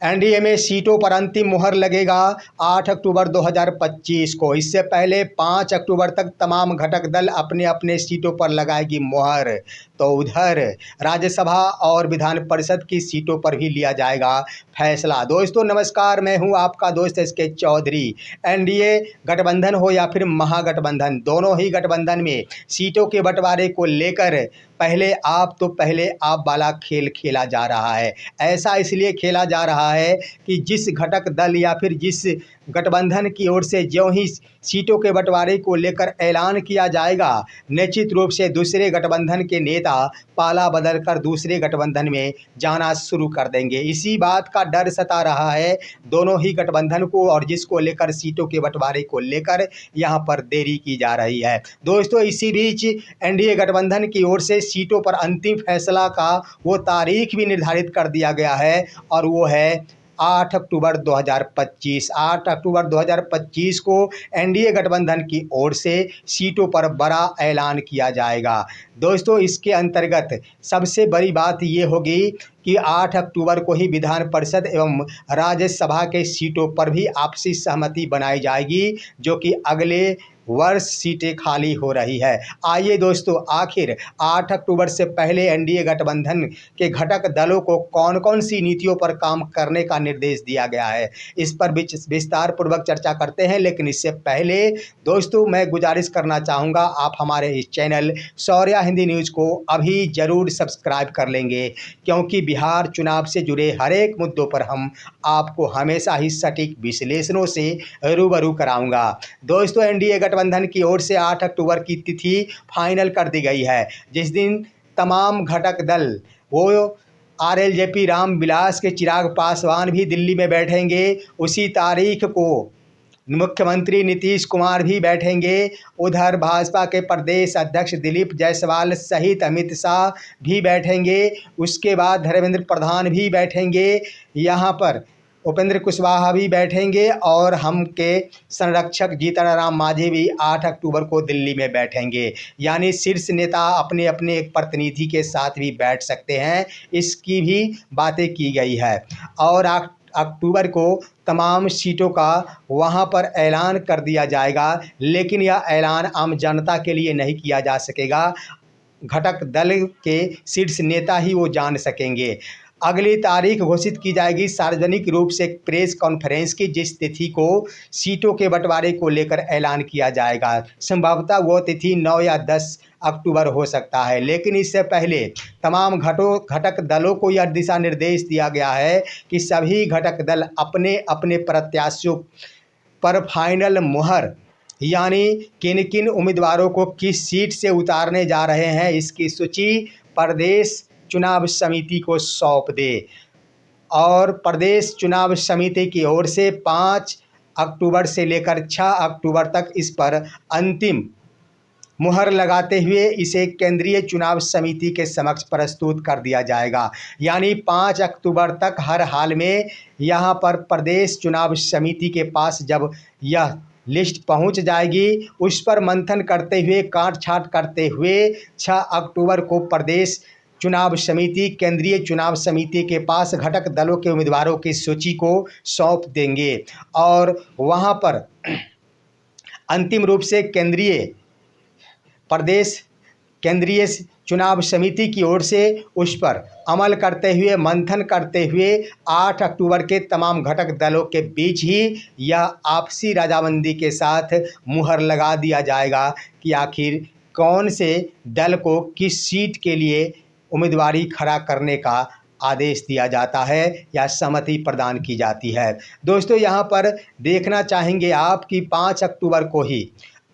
NDA में सीटों पर अंतिम मुहर लगेगा 8 अक्टूबर 2025 को। इससे पहले 5 अक्टूबर तक तमाम घटक दल अपने अपने सीटों पर लगाएगी मुहर। तो उधर राज्यसभा और विधान परिषद की सीटों पर भी लिया जाएगा फैसला। दोस्तों नमस्कार, मैं हूं आपका दोस्त एसके चौधरी। एनडीए गठबंधन हो या फिर महागठबंधन, दोनों ही गठबंधन में सीटों के बंटवारे को लेकर पहले आप वाला खेल खेला जा रहा है। ऐसा इसलिए खेला जा रहा है कि जिस घटक दल या फिर जिस गठबंधन की ओर से ज्यों ही सीटों के बंटवारे को लेकर ऐलान किया जाएगा, निश्चित रूप से दूसरे गठबंधन के नेता पाला बदलकर दूसरे गठबंधन में जाना शुरू कर देंगे। इसी बात का डर सता रहा है दोनों ही गठबंधन को, और जिसको लेकर सीटों के बंटवारे को लेकर यहाँ पर देरी की जा रही है। दोस्तों इसी बीच एनडीए गठबंधन की ओर से सीटों पर अंतिम फैसला का वो तारीख भी निर्धारित कर दिया गया है, और वो है 8 अक्टूबर 2025। 8 अक्टूबर 2025 को एनडीए गठबंधन की ओर से सीटों पर बड़ा ऐलान किया जाएगा। दोस्तों इसके अंतर्गत सबसे बड़ी बात ये होगी कि 8 अक्टूबर को ही विधान परिषद एवं राज्यसभा के सीटों पर भी आपसी सहमति बनाई जाएगी, जो कि अगले वर्ष सीटें खाली हो रही है। आइए दोस्तों, आखिर 8 अक्टूबर से पहले एनडीए गठबंधन के घटक दलों को कौन कौन सी नीतियों पर काम करने का निर्देश दिया गया है, इस पर विस्तार पूर्वक चर्चा करते हैं। लेकिन इससे पहले दोस्तों मैं गुजारिश करना चाहूँगा, आप हमारे इस चैनल शौर्या हिंदी न्यूज़ को अभी ज़रूर सब्सक्राइब कर लेंगे, क्योंकि बिहार चुनाव से जुड़े हर एक मुद्दों पर हम आपको हमेशा ही सटीक विश्लेषणों से रूबरू कराऊंगा। दोस्तों एनडीए गठबंधन की ओर से 8 अक्टूबर की तिथि फाइनल कर दी गई है, जिस दिन तमाम घटक दल वो आरएलजेपी रामविलास के चिराग पासवान भी दिल्ली में बैठेंगे। उसी तारीख को मुख्यमंत्री नीतीश कुमार भी बैठेंगे। उधर भाजपा के प्रदेश अध्यक्ष दिलीप जायसवाल सहित अमित शाह भी बैठेंगे। उसके बाद धर्मेंद्र प्रधान भी बैठेंगे, यहाँ पर उपेंद्र कुशवाहा भी बैठेंगे, और हम के संरक्षक जीतन राम मांझी भी 8 अक्टूबर को दिल्ली में बैठेंगे। यानी शीर्ष नेता अपने अपने एक प्रतिनिधि के साथ भी बैठ सकते हैं, इसकी भी बातें की गई है। और अक्टूबर को तमाम सीटों का वहां पर ऐलान कर दिया जाएगा, लेकिन यह ऐलान आम जनता के लिए नहीं किया जा सकेगा। घटक दल के शीर्ष नेता ही वो जान सकेंगे। अगली तारीख घोषित की जाएगी सार्वजनिक रूप से एक प्रेस कॉन्फ्रेंस की, जिस तिथि को सीटों के बंटवारे को लेकर ऐलान किया जाएगा। संभवतः वो तिथि 9 या 10 अक्टूबर हो सकता है। लेकिन इससे पहले तमाम घटक दलों को यह दिशा निर्देश दिया गया है कि सभी घटक दल अपने अपने प्रत्याशियों पर फाइनल मुहर, यानी किन किन उम्मीदवारों को किस सीट से उतारने जा रहे हैं, इसकी सूची प्रदेश चुनाव समिति को सौंप दे। और प्रदेश चुनाव समिति की ओर से 5 अक्टूबर से लेकर 6 अक्टूबर तक इस पर अंतिम मुहर लगाते हुए इसे केंद्रीय चुनाव समिति के समक्ष प्रस्तुत कर दिया जाएगा। यानी 5 अक्टूबर तक हर हाल में यहाँ पर प्रदेश चुनाव समिति के पास जब यह लिस्ट पहुंच जाएगी, उस पर मंथन करते हुए काट छाट करते हुए 6 अक्टूबर को प्रदेश चुनाव समिति केंद्रीय चुनाव समिति के पास घटक दलों के उम्मीदवारों की सूची को सौंप देंगे, और वहां पर अंतिम रूप से केंद्रीय चुनाव समिति की ओर से उस पर अमल करते हुए मंथन करते हुए 8 अक्टूबर के तमाम घटक दलों के बीच ही यह आपसी रजामंदी के साथ मुहर लगा दिया जाएगा कि आखिर कौन से दल को किस सीट के लिए उम्मीदवारी खड़ा करने का आदेश दिया जाता है या सहमति प्रदान की जाती है। दोस्तों यहाँ पर देखना चाहेंगे आप कि 5 अक्टूबर को ही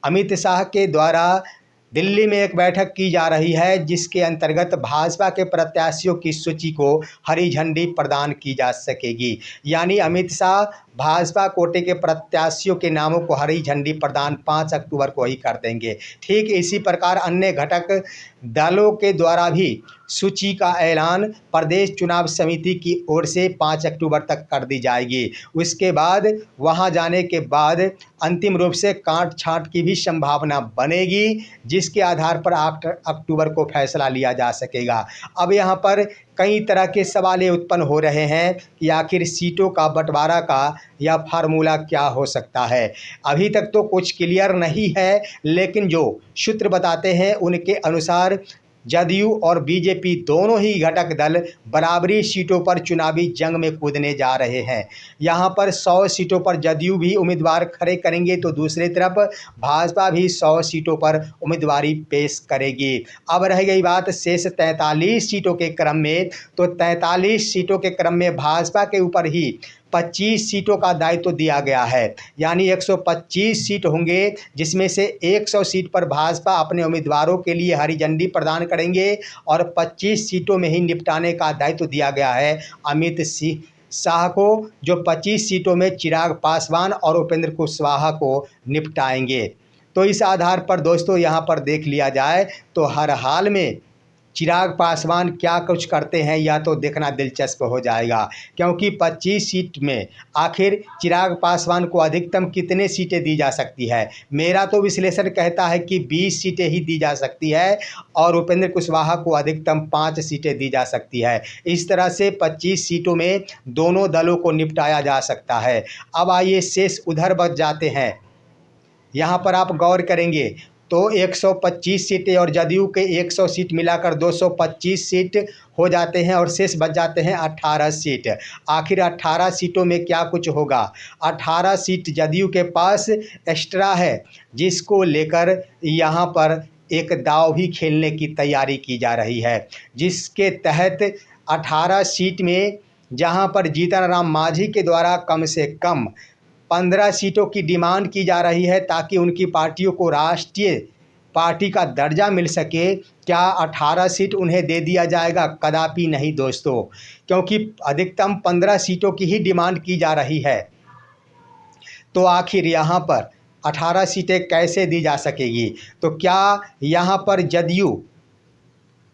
अमित शाह के द्वारा दिल्ली में एक बैठक की जा रही है, जिसके अंतर्गत भाजपा के प्रत्याशियों की सूची को हरी झंडी प्रदान की जा सकेगी। यानी अमित शाह भाजपा कोटे के प्रत्याशियों के नामों को हरी झंडी प्रदान 5 अक्टूबर को ही कर देंगे। ठीक इसी प्रकार अन्य घटक दलों के द्वारा भी सूची का ऐलान प्रदेश चुनाव समिति की ओर से 5 अक्टूबर तक कर दी जाएगी। उसके बाद वहां जाने के बाद अंतिम रूप से काट छांट की भी संभावना बनेगी, जिसके आधार पर 8 अक्टूबर को फैसला लिया जा सकेगा। अब यहाँ पर कई तरह के सवाल उत्पन्न हो रहे हैं कि आखिर सीटों का बंटवारा का यह फार्मूला क्या हो सकता है। अभी तक तो कुछ क्लियर नहीं है, लेकिन जो सूत्र बताते हैं उनके अनुसार जदयू और बीजेपी दोनों ही घटक दल बराबरी सीटों पर चुनावी जंग में कूदने जा रहे हैं। यहाँ पर 100 सीटों पर जदयू भी उम्मीदवार खड़े करेंगे तो दूसरी तरफ भाजपा भी 100 सीटों पर उम्मीदवारी पेश करेगी। अब रह गई बात शेष 43 सीटों के क्रम में, तो 43 सीटों के क्रम में भाजपा के ऊपर ही 25 सीटों का दायित्व दिया गया है। यानी 125 सीट होंगे, जिसमें से 100 सीट पर भाजपा अपने उम्मीदवारों के लिए हरी झंडी प्रदान करेंगे और 25 सीटों में ही निपटाने का दायित्व दिया गया है अमित शाह को, जो 25 सीटों में चिराग पासवान और उपेंद्र कुशवाहा को निपटाएंगे। तो इस आधार पर दोस्तों यहाँ पर देख लिया जाए तो हर हाल में चिराग पासवान क्या कुछ करते हैं या तो देखना दिलचस्प हो जाएगा, क्योंकि 25 सीट में आखिर चिराग पासवान को अधिकतम कितने सीटें दी जा सकती है। मेरा तो विश्लेषण कहता है कि 20 सीटें ही दी जा सकती है और उपेंद्र कुशवाहा को अधिकतम 5 सीटें दी जा सकती है। इस तरह से 25 सीटों में दोनों दलों को निपटाया जा सकता है। अब आइए शेष उधर बच जाते हैं। यहाँ पर आप गौर करेंगे तो 125 सीटें और जदयू के 100 सीट मिलाकर 225 सीट हो जाते हैं और शेष बच जाते हैं 18 सीट। आखिर 18 सीटों में क्या कुछ होगा। 18 सीट जदयू के पास एक्स्ट्रा है, जिसको लेकर यहाँ पर एक दाव भी खेलने की तैयारी की जा रही है, जिसके तहत 18 सीट में जहाँ पर जीतन राम मांझी के द्वारा कम से कम 15 सीटों की डिमांड की जा रही है ताकि उनकी पार्टियों को राष्ट्रीय पार्टी का दर्जा मिल सके। क्या 18 सीट उन्हें दे दिया जाएगा? कदापि नहीं दोस्तों, क्योंकि अधिकतम 15 सीटों की ही डिमांड की जा रही है। तो आखिर यहाँ पर 18 सीटें कैसे दी जा सकेगी? तो क्या यहाँ पर जदयू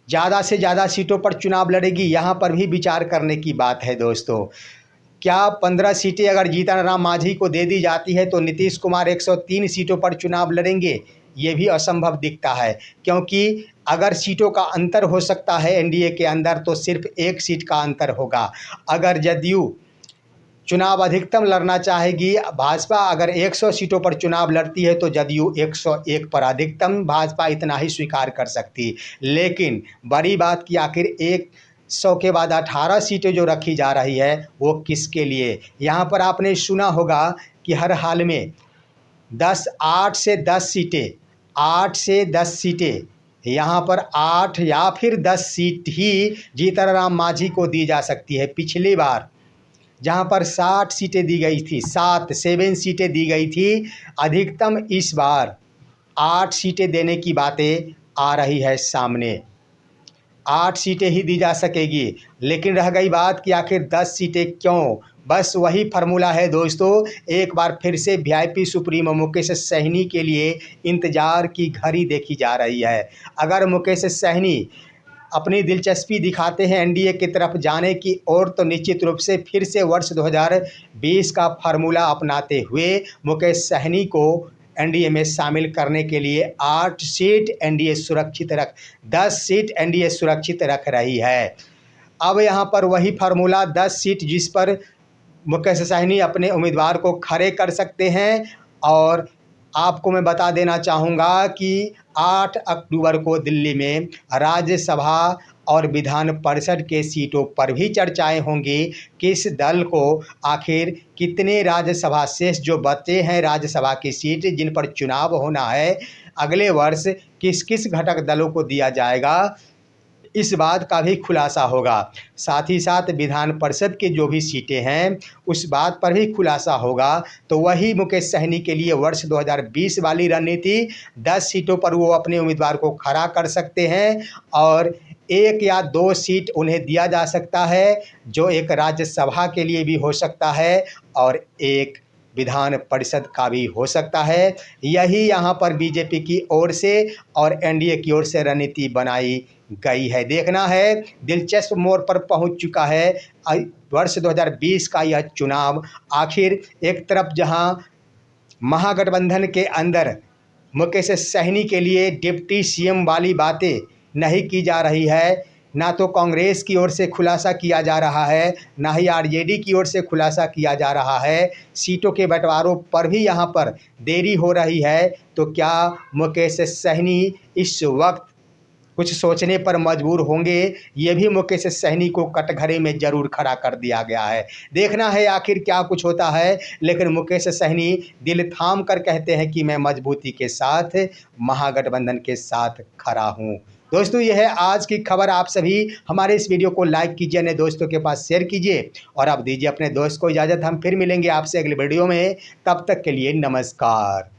ज़्यादा से ज़्यादा सीटों पर चुनाव लड़ेगी? यहाँ पर भी विचार करने की बात है दोस्तों। क्या 15 सीटें अगर जीतन राम मांझी को दे दी जाती है तो नीतीश कुमार 103 सीटों पर चुनाव लड़ेंगे? ये भी असंभव दिखता है, क्योंकि अगर सीटों का अंतर हो सकता है एनडीए के अंदर तो सिर्फ 1 सीट का अंतर होगा। अगर जदयू चुनाव अधिकतम लड़ना चाहेगी, भाजपा अगर 100 सीटों पर चुनाव लड़ती है तो जदयू 101 पर अधिकतम भाजपा इतना ही स्वीकार कर सकती। लेकिन बड़ी बात कि आखिर 100 के बाद 18 सीटें जो रखी जा रही है वो किसके लिए? यहाँ पर आपने सुना होगा कि हर हाल में 8 से 10 सीटें, 8 से 10 सीटें, यहाँ पर 8 या फिर 10 सीट ही जीतन राम मांझी को दी जा सकती है। पिछली बार जहाँ पर 60 सीटें दी गई थी, 7 सीटें दी गई थी, अधिकतम इस बार 8 सीटें देने की बातें आ रही है सामने। 8 सीटें ही दी जा सकेगी। लेकिन रह गई बात कि आखिर 10 सीटें क्यों? बस वही फार्मूला है दोस्तों। एक बार फिर से वीआईपी सुप्रीमो मुकेश सहनी के लिए इंतज़ार की घड़ी देखी जा रही है। अगर मुकेश सहनी अपनी दिलचस्पी दिखाते हैं एनडीए की तरफ जाने की ओर, तो निश्चित रूप से फिर से वर्ष 2020 का फार्मूला अपनाते हुए मुकेश सहनी को एनडीए में शामिल करने के लिए 8 सीट एनडीए सुरक्षित 10 सीट एनडीए सुरक्षित रख रही है। अब यहाँ पर वही फार्मूला 10 सीट जिस पर मुकेश सहनी अपने उम्मीदवार को खड़े कर सकते हैं। और आपको मैं बता देना चाहूँगा कि 8 अक्टूबर को दिल्ली में राज्यसभा और विधान परिषद के सीटों पर भी चर्चाएं होंगी। किस दल को आखिर कितने राज्यसभा शेष जो बचे हैं राज्यसभा की सीट जिन पर चुनाव होना है अगले वर्ष, किस किस घटक दलों को दिया जाएगा, इस बात का भी खुलासा होगा। साथ ही साथ विधान परिषद की जो भी सीटें हैं उस बात पर भी खुलासा होगा। तो वही मुकेश सहनी के लिए वर्ष 2020 वाली रणनीति, 10 सीटों पर वो अपने उम्मीदवार को खड़ा कर सकते हैं और 1 या 2 सीट उन्हें दिया जा सकता है, जो एक राज्यसभा के लिए भी हो सकता है और एक विधान परिषद का भी हो सकता है। यही यहाँ पर बीजेपी की ओर से और एनडीए की ओर से रणनीति बनाई गई है। देखना है, दिलचस्प मोड़ पर पहुंच चुका है वर्ष 2020 का यह चुनाव। आखिर एक तरफ जहां महागठबंधन के अंदर मुकेश सहनी के लिए डिप्टी सीएम वाली बातें नहीं की जा रही है, ना तो कांग्रेस की ओर से खुलासा किया जा रहा है, ना ही आरजेडी की ओर से खुलासा किया जा रहा है। सीटों के बंटवारों पर भी यहाँ पर देरी हो रही है। तो क्या मुकेश सहनी इस वक्त कुछ सोचने पर मजबूर होंगे? ये भी मुकेश सहनी को कटघरे में जरूर खड़ा कर दिया गया है। देखना है आखिर क्या कुछ होता है। लेकिन मुकेश सहनी दिल थाम कर कहते हैं कि मैं मजबूती के साथ महागठबंधन के साथ खड़ा हूँ। दोस्तों, यह है आज की खबर। आप सभी हमारे इस वीडियो को लाइक कीजिए, अन्य दोस्तों के पास शेयर कीजिए और अब दीजिए अपने दोस्त को इजाज़त। हम फिर मिलेंगे आपसे अगले वीडियो में। तब तक के लिए नमस्कार।